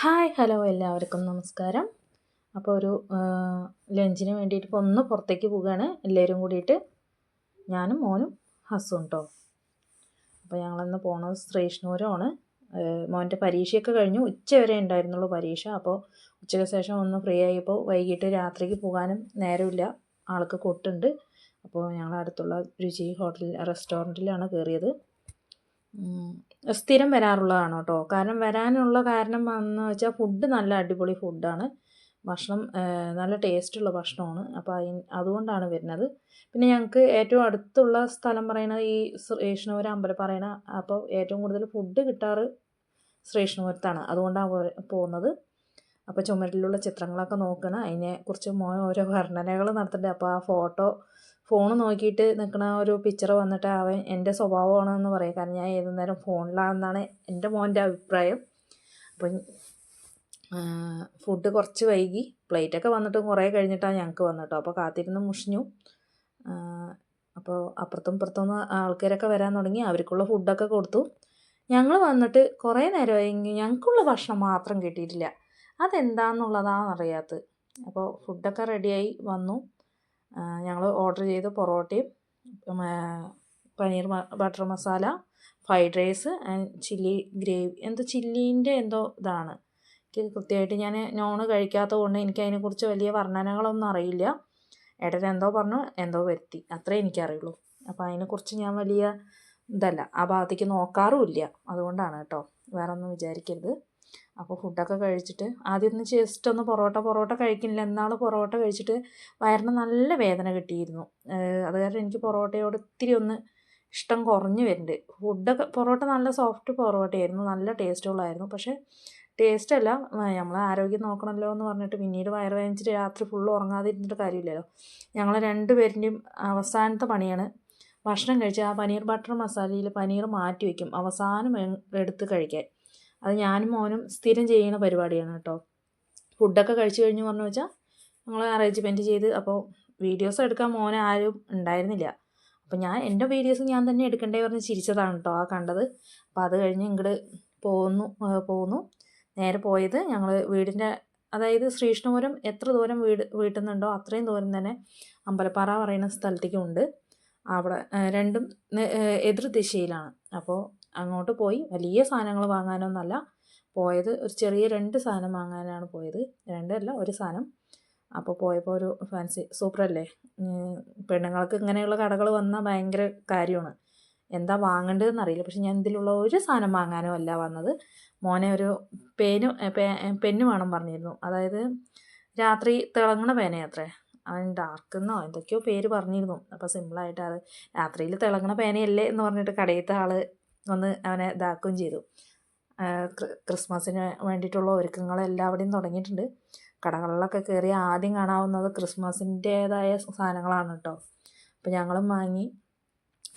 Hi hello എല്ലാവർക്കും നമസ്കാരം. അപ്പോൾ ഒരു ലഞ്ചിന് വേണ്ടിയിട്ട് ഇപ്പോൾ ഒന്ന് പുറത്തേക്ക് പോവുകയാണ് എല്ലാവരും കൂടിയിട്ട്. ഞാനും മോനും ഹസ്സും കേട്ടോ. അപ്പോൾ ഞങ്ങളിന്ന് പോണത് ശ്രീകൃഷ്ണപുരമാണ്. മോൻ്റെ പരീക്ഷയൊക്കെ കഴിഞ്ഞു, ഉച്ച വരെ ഉണ്ടായിരുന്നുള്ളൂ പരീക്ഷ. അപ്പോൾ ഉച്ചയ്ക്ക് ശേഷം ഒന്ന് ഫ്രീ ആയപ്പോൾ വൈകിട്ട് രാത്രിക്ക് പോകാനും നേരമില്ല, ആൾക്ക് കൊട്ടുണ്ട്. അപ്പോൾ ഞങ്ങൾ അടുത്തുള്ള രുചി റെസ്റ്റോറൻറ്റിലാണ് കയറിയത്. സ്ഥിരം വരാറുള്ളതാണ് കേട്ടോ. വരാനുള്ള കാരണം എന്ന് വെച്ചാൽ ഫുഡ് നല്ല അടിപൊളി ഫുഡാണ്, ഭക്ഷണം നല്ല ടേസ്റ്റുള്ള ഭക്ഷണമാണ്. അപ്പോൾ അതുകൊണ്ടാണ് വരുന്നത്. പിന്നെ ഞങ്ങൾക്ക് ഏറ്റവും അടുത്തുള്ള സ്ഥലം പറയുന്നത് ഈ ശ്രീകൃഷ്ണപുരം അമ്പലപ്പാറയാണ്. അപ്പോൾ ഏറ്റവും കൂടുതൽ ഫുഡ് കിട്ടാറ് ശ്രീകൃഷ്ണപുരത്താണ്, അതുകൊണ്ടാണ് പോകുന്നത്. അപ്പോൾ ചുമരിലുള്ള ചിത്രങ്ങളൊക്കെ നോക്കണം, അതിനെക്കുറിച്ച് ഓരോ വർണ്ണനകൾ നടത്തുന്നുണ്ട്. അപ്പോൾ ആ ഫോൺ നോക്കിയിട്ട് നിൽക്കുന്ന ഒരു പിക്ചർ വന്നിട്ട് അവൻ എൻ്റെ സ്വഭാവമാണെന്ന് പറയും. കാരണം ഞാൻ ഏതു നേരം ഫോണിലാണെന്നാണ് എൻ്റെ മോൻ്റെ അഭിപ്രായം. അപ്പം ഫുഡ് കുറച്ച് വൈകി, പ്ലേറ്റൊക്കെ വന്നിട്ട് കുറേ കഴിഞ്ഞിട്ടാണ് ഞങ്ങൾക്ക് വന്നിട്ടോ. അപ്പോൾ കാത്തിരുന്ന് മുഷിഞ്ഞു. അപ്പോൾ അപ്പുറത്തും ഇപ്പുറത്തുനിന്ന് ആൾക്കാരൊക്കെ വരാൻ തുടങ്ങി, അവർക്കുള്ള ഫുഡൊക്കെ കൊടുത്തു. ഞങ്ങൾ വന്നിട്ട് കുറേ നേരമായി, ഞങ്ങൾക്കുള്ള ഭക്ഷണം മാത്രം കിട്ടിയിട്ടില്ല. അതെന്താണെന്നുള്ളതാണ് അറിയാത്തത്. അപ്പോൾ ഫുഡൊക്കെ റെഡിയായി വന്നു. ഞങ്ങൾ ഓർഡർ ചെയ്ത് പൊറോട്ടയും paneer butter masala, fried rice and chilli gravy, ചില്ലീൻ്റെ ഇതാണ്. എനിക്ക് കൃത്യമായിട്ട് ഞാൻ നോണ് കഴിക്കാത്തത് കൊണ്ട് എനിക്ക് അതിനെക്കുറിച്ച് വലിയ വർണ്ണനകളൊന്നും അറിയില്ല. ഏട്ടൻ എന്തോ പറഞ്ഞു, എന്തോ വരുത്തി, അത്രേ എനിക്കറിയുള്ളൂ. അപ്പോൾ അതിനെക്കുറിച്ച് ഞാൻ വലിയ ആ ഭാഗത്തേക്ക് നോക്കാറുമില്ല, അതുകൊണ്ടാണ് കേട്ടോ, വേറെ ഒന്നും വിചാരിക്കരുത്. അപ്പോൾ ഫുഡൊക്കെ കഴിച്ചിട്ട് ആദ്യം ഒന്ന് ജസ്റ്റ് ഒന്ന് പൊറോട്ട കഴിക്കുന്നില്ല, എന്നാൾ പൊറോട്ട കഴിച്ചിട്ട് വയറിന് നല്ല വേദന കിട്ടിയിരുന്നു. അത് കാരണം എനിക്ക് പൊറോട്ടയോട് ഇത്തിരി ഒന്ന് ഇഷ്ടം കുറഞ്ഞു വരുന്നുണ്ട്. പൊറോട്ട നല്ല സോഫ്റ്റ് പൊറോട്ടയായിരുന്നു, നല്ല ടേസ്റ്റുള്ളായിരുന്നു. പക്ഷേ ടേസ്റ്റല്ല, നമ്മൾ ആരോഗ്യം നോക്കണമല്ലോ എന്ന് പറഞ്ഞിട്ട് പിന്നീട് വയറ് വേദനിച്ചിട്ട് രാത്രി ഫുള്ള് ഉറങ്ങാതെ ഇരുന്നിട്ട് കാര്യമില്ലല്ലോ. ഞങ്ങൾ രണ്ടുപേരുടെയും അവസാനത്തെ പണിയാണ് ഭക്ഷണം കഴിച്ച് ആ പനീർ ബട്ടർ മസാലയിൽ പനീർ മാറ്റി വയ്ക്കും അവസാനം എടുത്ത് കഴിക്കാൻ. അത് ഞാനും മോനും സ്ഥിരം ചെയ്യുന്ന പരിപാടിയാണ് കേട്ടോ. ഫുഡൊക്കെ കഴിച്ച് കഴിഞ്ഞ് പറഞ്ഞു വെച്ചാൽ ഞങ്ങൾ അറേഞ്ച്മെൻറ്റ് ചെയ്ത്. അപ്പോൾ വീഡിയോസ് എടുക്കാൻ മോനെ ആരും ഉണ്ടായിരുന്നില്ല. അപ്പോൾ എൻ്റെ വീഡിയോസ് ഞാൻ തന്നെ എടുക്കണ്ടേ പറഞ്ഞ് ചിരിച്ചതാണ് കേട്ടോ ആ കണ്ടത്. അപ്പോൾ അത് കഴിഞ്ഞ് ഇങ്ങോട്ട് പോന്നു. നേരെ പോയത് ഞങ്ങൾ വീടിൻ്റെ, അതായത് ശ്രീകൃഷ്ണപുരം എത്ര ദൂരം വീട്ടിൽ നിന്നുണ്ടോ അത്രയും ദൂരം തന്നെ അമ്പലപ്പാറ പറയുന്ന സ്ഥലത്തേക്കുണ്ട്. അവിടെ രണ്ടും എതിർ ദിശയിലാണ്. അപ്പോൾ അങ്ങോട്ട് പോയി വലിയ സാധനങ്ങൾ വാങ്ങാനൊന്നുമല്ല പോയത്, ഒരു ചെറിയ 2 സാധനം വാങ്ങാനാണ് പോയത്. 2 അല്ല, ഒരു സാധനം. അപ്പോൾ പോയപ്പോൾ ഒരു ഫാൻസി സൂപ്പറല്ലേ, പെണ്ണുങ്ങൾക്ക് ഇങ്ങനെയുള്ള കടകൾ വന്നാൽ ഭയങ്കര കാര്യമാണ്. എന്താ വാങ്ങേണ്ടതെന്ന് അറിയില്ല. പക്ഷെ ഞാൻ ഇതിലുള്ള ഒരു സാധനം വാങ്ങാനോ അല്ല വന്നത്. മോനെ ഒരു പെന്ന് വേണം പറഞ്ഞിരുന്നു. അതായത് രാത്രി തിളങ്ങണ പേനയത്രേ, അവൻ ഡാർക്കെന്നോ എന്തൊക്കെയോ പേര് പറഞ്ഞിരുന്നു. അപ്പോൾ സിമ്പിളായിട്ട് അത് രാത്രിയിൽ തിളങ്ങണ പേനയല്ലേ എന്ന് പറഞ്ഞിട്ട് കടയിലത്തെ ആൾ വന്ന് അവനെ ഇതാക്കുകയും ചെയ്തു. ക്രിസ്മസിന് വേണ്ടിയിട്ടുള്ള ഒരുക്കങ്ങളെല്ലാവിടെയും തുടങ്ങിയിട്ടുണ്ട്. കടകളിലൊക്കെ കയറി ആദ്യം കാണാവുന്നത് ക്രിസ്മസിൻ്റേതായ സാധനങ്ങളാണ് കേട്ടോ. അപ്പോൾ ഞങ്ങളും വാങ്ങി,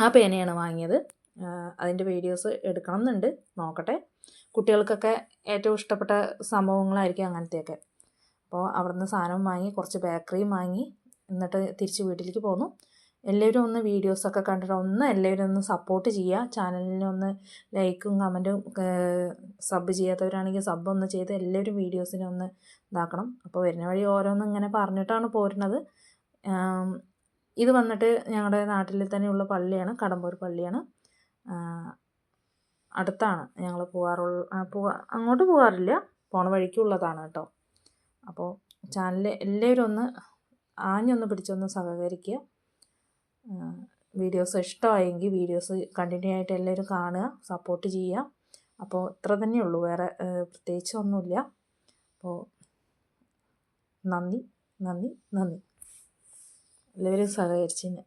ആ പേനയാണ് വാങ്ങിയത്. അതിൻ്റെ വീഡിയോസ് എടുക്കണം എന്നുണ്ട്, നോക്കട്ടെ. കുട്ടികൾക്കൊക്കെ ഏറ്റവും ഇഷ്ടപ്പെട്ട സംഭവങ്ങളായിരിക്കും അങ്ങനത്തെയൊക്കെ. അപ്പോൾ അവിടുന്ന് സാധനം വാങ്ങി, കുറച്ച് ബേക്കറിയും വാങ്ങി, എന്നിട്ട് തിരിച്ച് വീട്ടിലേക്ക് പോന്നു. എല്ലാവരും ഒന്ന് വീഡിയോസൊക്കെ കണ്ടിട്ട് എല്ലാവരും ഒന്ന് സപ്പോർട്ട് ചെയ്യുക. ചാനലിനെ ഒന്ന് ലൈക്കും കമൻറ്റും, സബ് ചെയ്യാത്തവരാണെങ്കിൽ സബ് ഒന്ന് ചെയ്ത് എല്ലാവരും വീഡിയോസിനെ ഒന്ന് ഇതാക്കണം. അപ്പോൾ വരുന്ന വഴി ഓരോന്നും ഇങ്ങനെ പറഞ്ഞിട്ടാണ് പോരുന്നത്. ഇത് വന്നിട്ട് ഞങ്ങളുടെ നാട്ടിൽ തന്നെയുള്ള പള്ളിയാണ്, കടമ്പൂർ പള്ളിയാണ്. അടുത്താണ് ഞങ്ങൾ അങ്ങോട്ട് പോകാറില്ല, പോണ വഴിക്കുള്ളതാണ് കേട്ടോ. അപ്പോൾ ചാനൽ എല്ലാവരും ഒന്ന് ആഞ്ഞൊന്ന് പിടിച്ചൊന്ന് സഹകരിക്കുക. വീഡിയോസ് ഇഷ്ടമായെങ്കിൽ വീഡിയോസ് കണ്ടിന്യൂ ആയിട്ട് എല്ലാവരും കാണുക, സപ്പോർട്ട് ചെയ്യുക. അപ്പോൾ ഇത്ര തന്നെയുള്ളൂ, വേറെ പ്രത്യേകിച്ച് ഒന്നുമില്ല. അപ്പോൾ നന്ദി എല്ലാവരും സഹകരിച്ചതിന്.